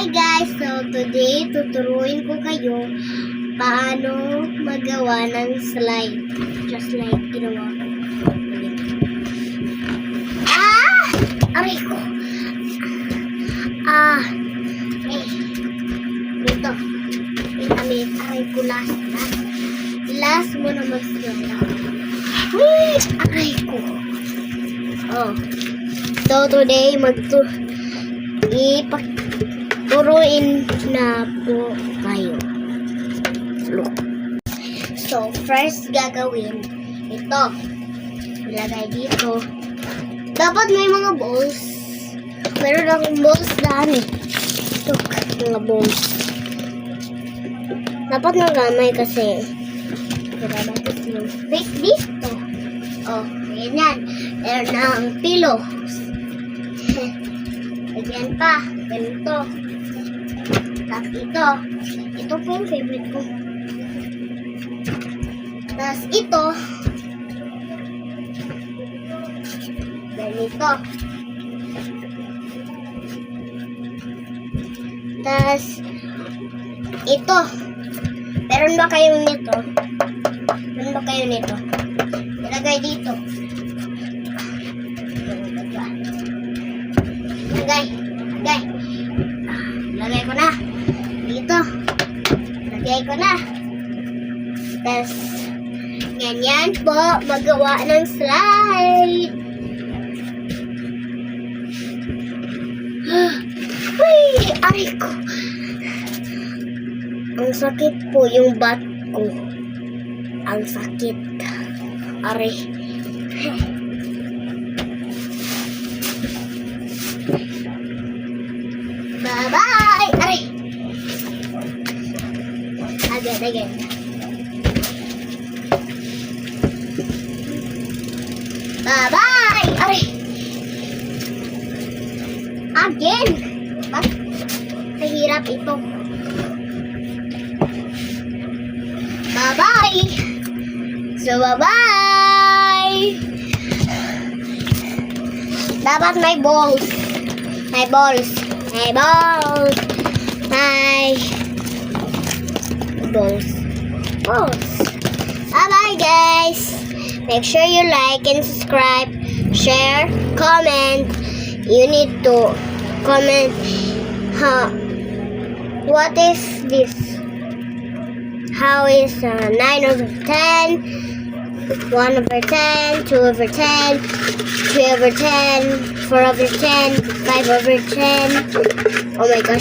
Hi guys! So today, tuturuin ko kayo paano magawa ng slide. Just like ginawa ko. Aray ko! Dito. Aray ko last. Last mo na mag-slide. Aray ko. So today, turuin na po kayo. Look. So, first gagawin, ito. Ilagay dito. Dapat may mga balls. Meron akong balls dami. Look, mga balls. Dapat nagamay kasi dapat yung space dito. Ganyan. Meron na ang pillow. Lagyan pa. Ganito. Tapos ito. Ito po yung favorite ko. Tapos ito. Ganito. Tapos ito. Meron ba kayo nito? Meron ba kayo nito? Ilagay dito. Lagay ko na. Dito. Lagay ko na. Tapos, ganyan po, magawa ng slide. Aray ko. Ang sakit po yung bat ko. Ang sakit. Aray. Bye-bye! Aray! Again. Bye-bye! Aray! Again! Mahirap ito. Bye-bye! So, bye-bye! Dapat may balls. May balls. My balls. Bye-bye, guys. Make sure you like and subscribe, share, comment. You need to comment what is this? How is 9 over 10, 1 over 10, 2 over 10, 3 over 10, 4 over 10, 5 over 10. Oh my gosh.